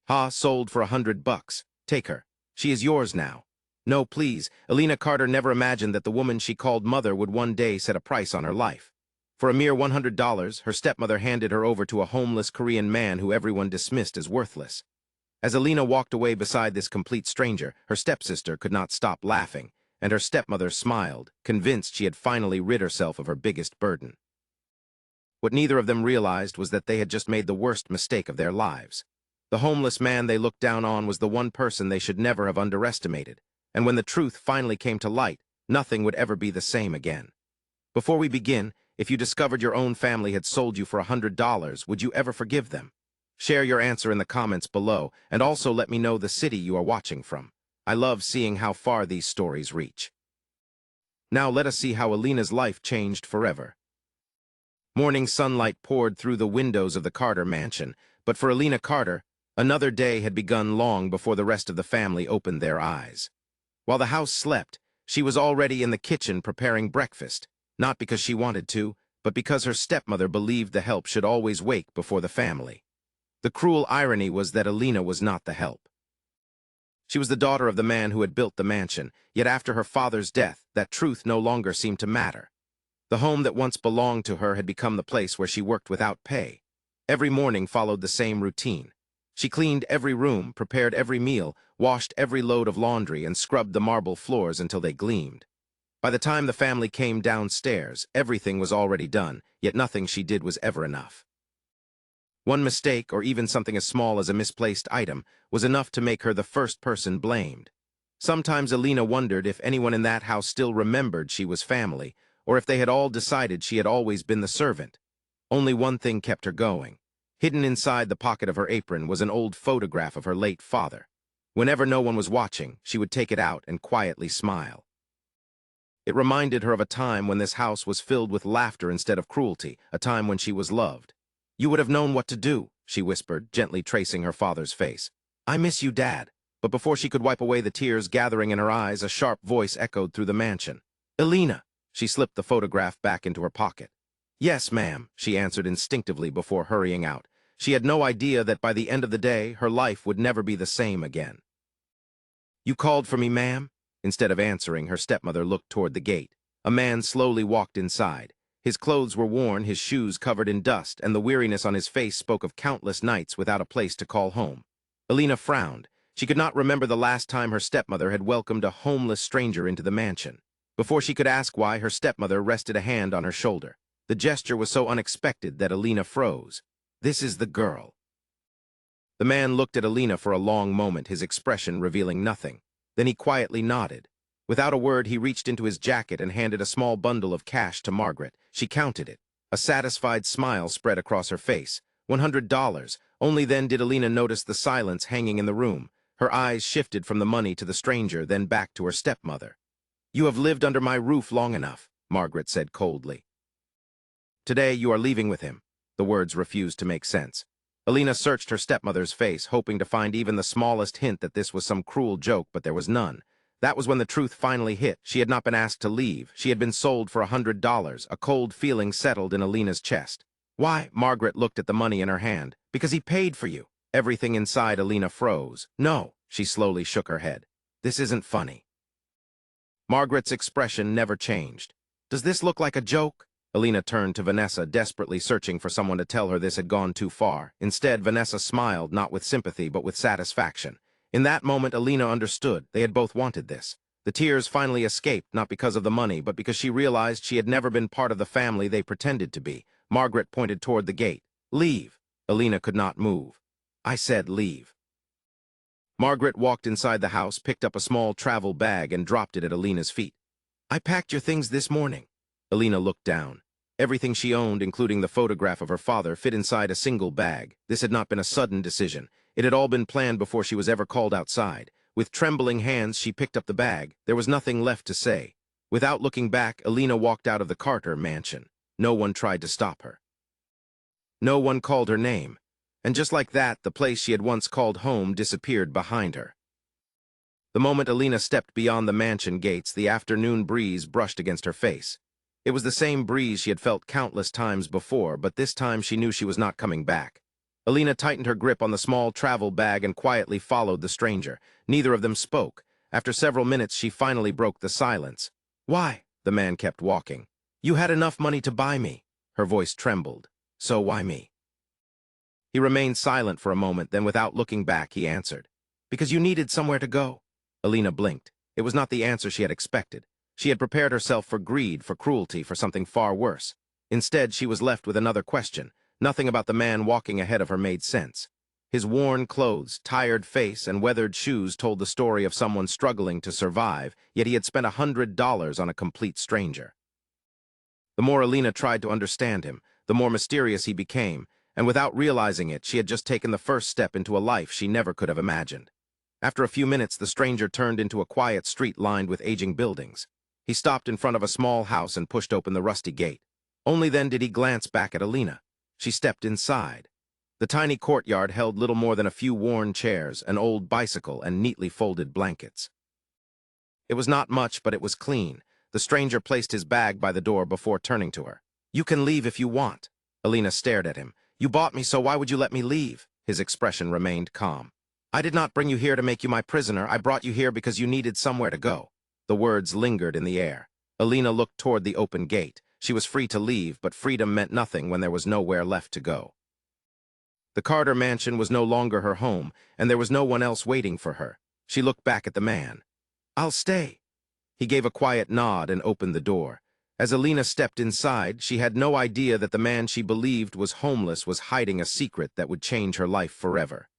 Ha, sold for $100. Take her. She is yours now. No, please. Alina Carter never imagined that the woman she called mother would one day set a price on her life. For a mere $100, her stepmother handed her over to a homeless Korean man who everyone dismissed as worthless. As Alina walked away beside this complete stranger, her stepsister could not stop laughing, and her stepmother smiled, convinced she had finally rid herself of her biggest burden. What neither of them realized was that they had just made the worst mistake of their lives. The homeless man they looked down on was the one person they should never have underestimated, and when the truth finally came to light, nothing would ever be the same again. Before we begin, if you discovered your own family had sold you for $100, would you ever forgive them? Share your answer in the comments below, and also let me know the city you are watching from. I love seeing how far these stories reach. Now let us see how Alina's life changed forever. Morning sunlight poured through the windows of the Carter mansion, but for Alina Carter, another day had begun long before the rest of the family opened their eyes. While the house slept, she was already in the kitchen preparing breakfast, not because she wanted to, but because her stepmother believed the help should always wake before the family. The cruel irony was that Alina was not the help. She was the daughter of the man who had built the mansion, yet after her father's death, that truth no longer seemed to matter. The home that once belonged to her had become the place where she worked without pay. Every morning followed the same routine. She cleaned every room, prepared every meal, washed every load of laundry, and scrubbed the marble floors until they gleamed. By the time the family came downstairs, everything was already done, yet nothing she did was ever enough. One mistake, or even something as small as a misplaced item, was enough to make her the first person blamed. Sometimes Alina wondered if anyone in that house still remembered she was family, or if they had all decided she had always been the servant. Only one thing kept her going. Hidden inside the pocket of her apron was an old photograph of her late father. Whenever no one was watching, she would take it out and quietly smile. It reminded her of a time when this house was filled with laughter instead of cruelty, a time when she was loved. "You would have known what to do," she whispered, gently tracing her father's face. "I miss you, Dad." But before she could wipe away the tears gathering in her eyes, a sharp voice echoed through the mansion. "Alina." She slipped the photograph back into her pocket. "Yes, ma'am," she answered instinctively before hurrying out. She had no idea that by the end of the day, her life would never be the same again. "You called for me, ma'am?" Instead of answering, her stepmother looked toward the gate. A man slowly walked inside. His clothes were worn, his shoes covered in dust, and the weariness on his face spoke of countless nights without a place to call home. Alina frowned. She could not remember the last time her stepmother had welcomed a homeless stranger into the mansion. Before she could ask why, her stepmother rested a hand on her shoulder. The gesture was so unexpected that Alina froze. "This is the girl." The man looked at Alina for a long moment, his expression revealing nothing. Then he quietly nodded. Without a word, he reached into his jacket and handed a small bundle of cash to Margaret. She counted it. A satisfied smile spread across her face. $100. Only then did Alina notice the silence hanging in the room. Her eyes shifted from the money to the stranger, then back to her stepmother. "You have lived under my roof long enough," Margaret said coldly. "Today you are leaving with him." The words refused to make sense. Alina searched her stepmother's face, hoping to find even the smallest hint that this was some cruel joke, but there was none. That was when the truth finally hit. She had not been asked to leave. She had been sold for $100. A cold feeling settled in Alina's chest. "Why?" Margaret looked at the money in her hand. "Because he paid for you." Everything inside Alina froze. "No," she slowly shook her head. "This isn't funny." Margaret's expression never changed. "Does this look like a joke?" Alina turned to Vanessa, desperately searching for someone to tell her this had gone too far. Instead, Vanessa smiled, not with sympathy, but with satisfaction. In that moment, Alina understood. They had both wanted this. The tears finally escaped, not because of the money, but because she realized she had never been part of the family they pretended to be. Margaret pointed toward the gate. "Leave." Alina could not move. "I said leave." Margaret walked inside the house, picked up a small travel bag, and dropped it at Alina's feet. "I packed your things this morning." Alina looked down. Everything she owned, including the photograph of her father, fit inside a single bag. This had not been a sudden decision. It had all been planned before she was ever called outside. With trembling hands, she picked up the bag. There was nothing left to say. Without looking back, Alina walked out of the Carter mansion. No one tried to stop her. No one called her name. And just like that, the place she had once called home disappeared behind her. The moment Alina stepped beyond the mansion gates, the afternoon breeze brushed against her face. It was the same breeze she had felt countless times before, but this time she knew she was not coming back. Alina tightened her grip on the small travel bag and quietly followed the stranger. Neither of them spoke. After several minutes, she finally broke the silence. "Why?" The man kept walking. "You had enough money to buy me." Her voice trembled. "So why me?" He remained silent for a moment, then without looking back, he answered. "Because you needed somewhere to go." Alina blinked. It was not the answer she had expected. She had prepared herself for greed, for cruelty, for something far worse. Instead, she was left with another question. Nothing about the man walking ahead of her made sense. His worn clothes, tired face, and weathered shoes told the story of someone struggling to survive, yet he had spent $100 on a complete stranger. The more Alina tried to understand him, the more mysterious he became, and without realizing it, she had just taken the first step into a life she never could have imagined. After a few minutes, the stranger turned into a quiet street lined with aging buildings. He stopped in front of a small house and pushed open the rusty gate. Only then did he glance back at Alina. She stepped inside. The tiny courtyard held little more than a few worn chairs, an old bicycle, and neatly folded blankets. It was not much, but it was clean. The stranger placed his bag by the door before turning to her. "You can leave if you want." Alina stared at him. "You bought me, so why would you let me leave?" His expression remained calm. "I did not bring you here to make you my prisoner. I brought you here because you needed somewhere to go." The words lingered in the air. Alina looked toward the open gate. She was free to leave, but freedom meant nothing when there was nowhere left to go. The Carter mansion was no longer her home, and there was no one else waiting for her. She looked back at the man. "I'll stay." He gave a quiet nod and opened the door. As Alina stepped inside, she had no idea that the man she believed was homeless was hiding a secret that would change her life forever.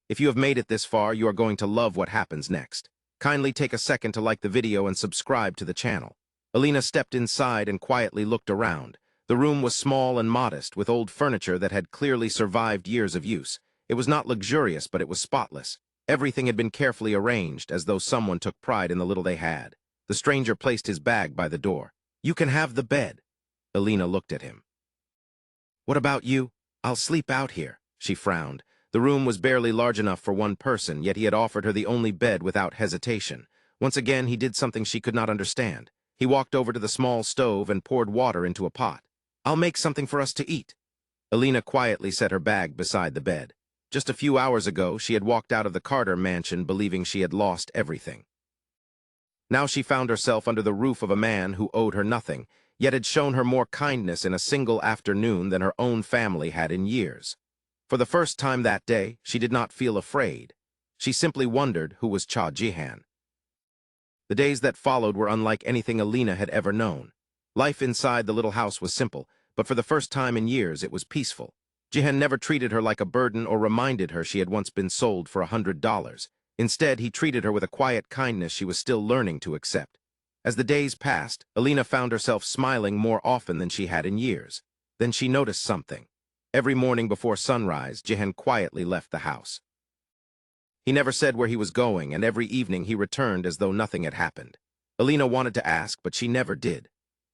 If you have made it this far, you are going to love what happens next. Kindly take a second to like the video and subscribe to the channel. Alina stepped inside and quietly looked around. The room was small and modest, with old furniture that had clearly survived years of use. It was not luxurious, but it was spotless. Everything had been carefully arranged, as though someone took pride in the little they had. The stranger placed his bag by the door. "You can have the bed." Alina looked at him. "What about you?" "I'll sleep out here." She frowned. The room was barely large enough for one person, yet he had offered her the only bed without hesitation. Once again, he did something she could not understand. He walked over to the small stove and poured water into a pot. "I'll make something for us to eat." Alina quietly set her bag beside the bed. Just a few hours ago, she had walked out of the Carter mansion believing she had lost everything. Now she found herself under the roof of a man who owed her nothing, yet had shown her more kindness in a single afternoon than her own family had in years. For the first time that day, she did not feel afraid. She simply wondered who was Cha Jihan. The days that followed were unlike anything Alina had ever known. Life inside the little house was simple, but for the first time in years it was peaceful. Jihan never treated her like a burden or reminded her she had once been sold for $100. Instead, he treated her with a quiet kindness she was still learning to accept. As the days passed, Alina found herself smiling more often than she had in years. Then she noticed something. Every morning before sunrise, Jihan quietly left the house. He never said where he was going, and every evening he returned as though nothing had happened. Alina wanted to ask, but she never did.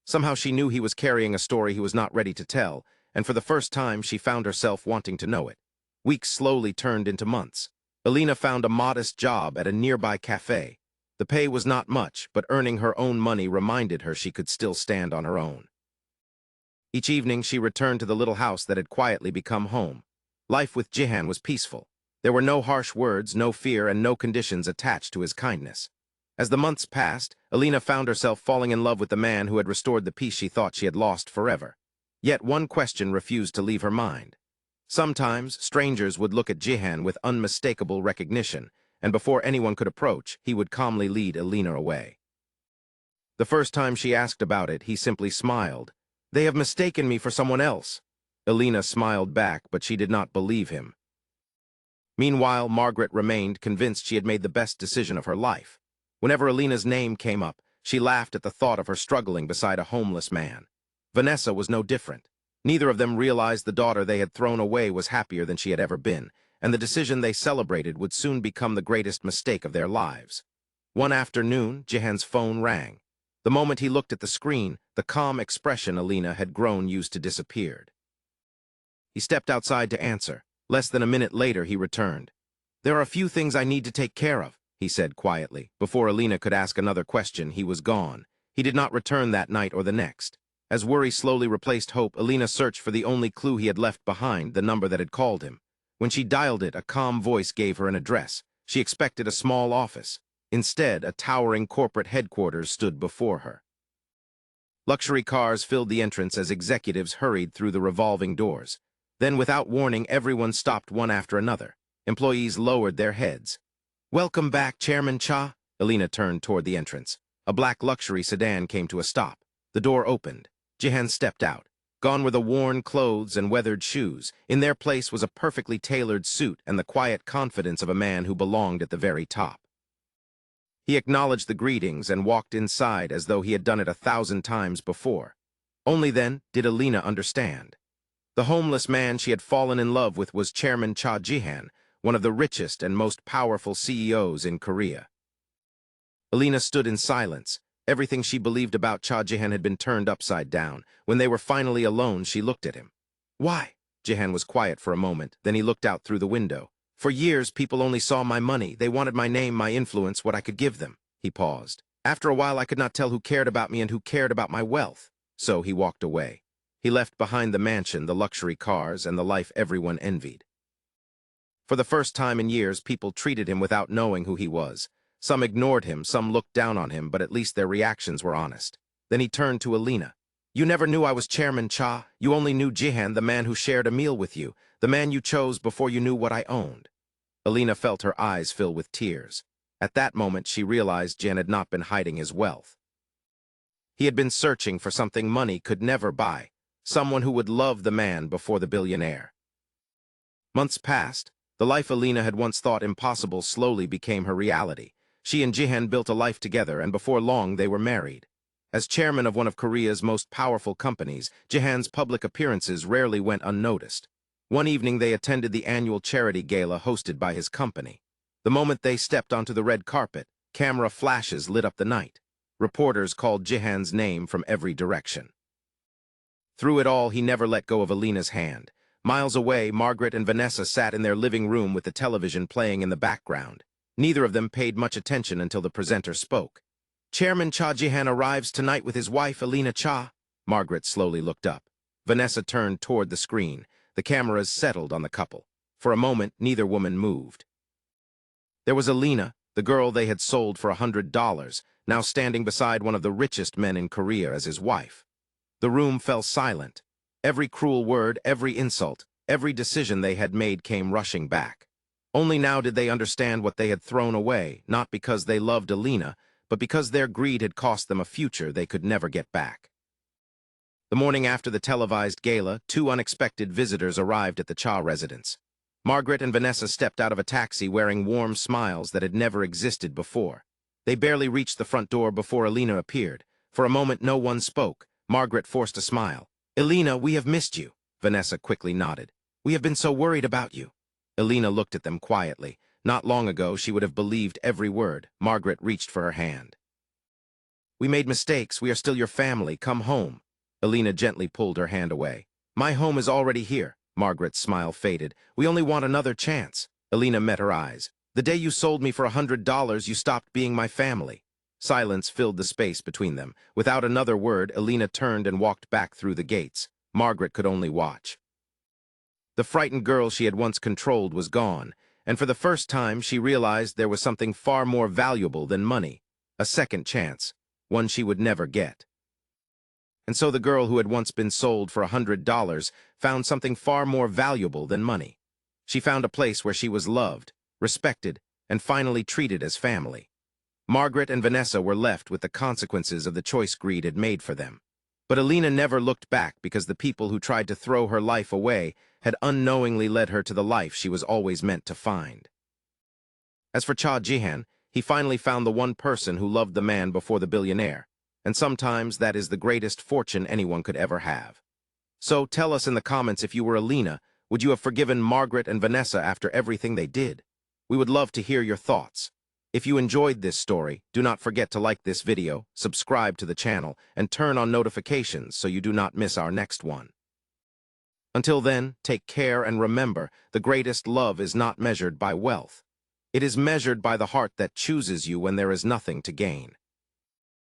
Somehow she knew he was carrying a story he was not ready to tell, and for the first time she found herself wanting to know it. Weeks slowly turned into months. Alina found a modest job at a nearby cafe. The pay was not much, but earning her own money reminded her she could still stand on her own. Each evening she returned to the little house that had quietly become home. Life with Jihan was peaceful. There were no harsh words, no fear, and no conditions attached to his kindness. As the months passed, Alina found herself falling in love with the man who had restored the peace she thought she had lost forever. Yet one question refused to leave her mind. Sometimes, strangers would look at Jihan with unmistakable recognition, and before anyone could approach, he would calmly lead Alina away. The first time she asked about it, he simply smiled. "They have mistaken me for someone else." Alina smiled back, but she did not believe him. Meanwhile, Margaret remained convinced she had made the best decision of her life. Whenever Alina's name came up, she laughed at the thought of her struggling beside a homeless man. Vanessa was no different. Neither of them realized the daughter they had thrown away was happier than she had ever been, and the decision they celebrated would soon become the greatest mistake of their lives. One afternoon, Jihan's phone rang. The moment he looked at the screen, the calm expression Alina had grown used to disappeared. He stepped outside to answer. Less than a minute later, he returned. "There are a few things I need to take care of," he said quietly. Before Alina could ask another question, he was gone. He did not return that night or the next. As worry slowly replaced hope, Alina searched for the only clue he had left behind, the number that had called him. When she dialed it, a calm voice gave her an address. She expected a small office. Instead, a towering corporate headquarters stood before her. Luxury cars filled the entrance as executives hurried through the revolving doors. Then, without warning, everyone stopped one after another. Employees lowered their heads. "Welcome back, Chairman Cha." Alina turned toward the entrance. A black luxury sedan came to a stop. The door opened. Jihan stepped out. Gone were the worn clothes and weathered shoes. In their place was a perfectly tailored suit and the quiet confidence of a man who belonged at the very top. He acknowledged the greetings and walked inside as though he had done it 1,000 times before. Only then did Alina understand. The homeless man she had fallen in love with was Chairman Cha Jihan, one of the richest and most powerful CEOs in Korea. Alina stood in silence. Everything she believed about Cha Jihan had been turned upside down. When they were finally alone, she looked at him. "Why?" Jihan was quiet for a moment, then he looked out through the window. "For years, people only saw my money. They wanted my name, my influence, what I could give them." He paused. "After a while, I could not tell who cared about me and who cared about my wealth." So he walked away. He left behind the mansion, the luxury cars, and the life everyone envied. For the first time in years, people treated him without knowing who he was. Some ignored him, some looked down on him, but at least their reactions were honest. Then he turned to Alina. "You never knew I was Chairman Cha. You only knew Jihan, the man who shared a meal with you, the man you chose before you knew what I owned." Alina felt her eyes fill with tears. At that moment, she realized Jihan had not been hiding his wealth. He had been searching for something money could never buy, someone who would love the man before the billionaire. Months passed. The life Alina had once thought impossible slowly became her reality. She and Jihan built a life together, and before long they were married. As chairman of one of Korea's most powerful companies, Jihan's public appearances rarely went unnoticed. One evening they attended the annual charity gala hosted by his company. The moment they stepped onto the red carpet, camera flashes lit up the night. Reporters called Jihan's name from every direction. Through it all, he never let go of Alina's hand. Miles away, Margaret and Vanessa sat in their living room with the television playing in the background. Neither of them paid much attention until the presenter spoke. "Chairman Cha Jihan arrives tonight with his wife, Alina Cha." Margaret slowly looked up. Vanessa turned toward the screen. The cameras settled on the couple. For a moment, neither woman moved. There was Alina, the girl they had sold for $100, now standing beside one of the richest men in Korea as his wife. The room fell silent. Every cruel word, every insult, every decision they had made came rushing back. Only now did they understand what they had thrown away, not because they loved Alina, but because their greed had cost them a future they could never get back. The morning after the televised gala, two unexpected visitors arrived at the Cha residence. Margaret and Vanessa stepped out of a taxi wearing warm smiles that had never existed before. They barely reached the front door before Alina appeared. For a moment, no one spoke. Margaret forced a smile. "Alina, we have missed you." Vanessa quickly nodded. "We have been so worried about you." Alina looked at them quietly. Not long ago, she would have believed every word. Margaret reached for her hand. "We made mistakes. We are still your family. Come home." Alina gently pulled her hand away. "My home is already here." Margaret's smile faded. "We only want another chance." Alina met her eyes. "The day you sold me for $100, you stopped being my family." Silence filled the space between them. Without another word, Alina turned and walked back through the gates. Margaret could only watch. The frightened girl she had once controlled was gone, and for the first time she realized there was something far more valuable than money. A second chance, one she would never get. And so the girl who had once been sold for $100 found something far more valuable than money. She found a place where she was loved, respected, and finally treated as family. Margaret and Vanessa were left with the consequences of the choice greed had made for them. But Alina never looked back because the people who tried to throw her life away had unknowingly led her to the life she was always meant to find. As for Cha Jihan, he finally found the one person who loved the man before the billionaire, and sometimes that is the greatest fortune anyone could ever have. So tell us in the comments, if you were Alina, would you have forgiven Margaret and Vanessa after everything they did? We would love to hear your thoughts. If you enjoyed this story, do not forget to like this video, subscribe to the channel, and turn on notifications so you do not miss our next one. Until then, take care and remember, the greatest love is not measured by wealth. It is measured by the heart that chooses you when there is nothing to gain.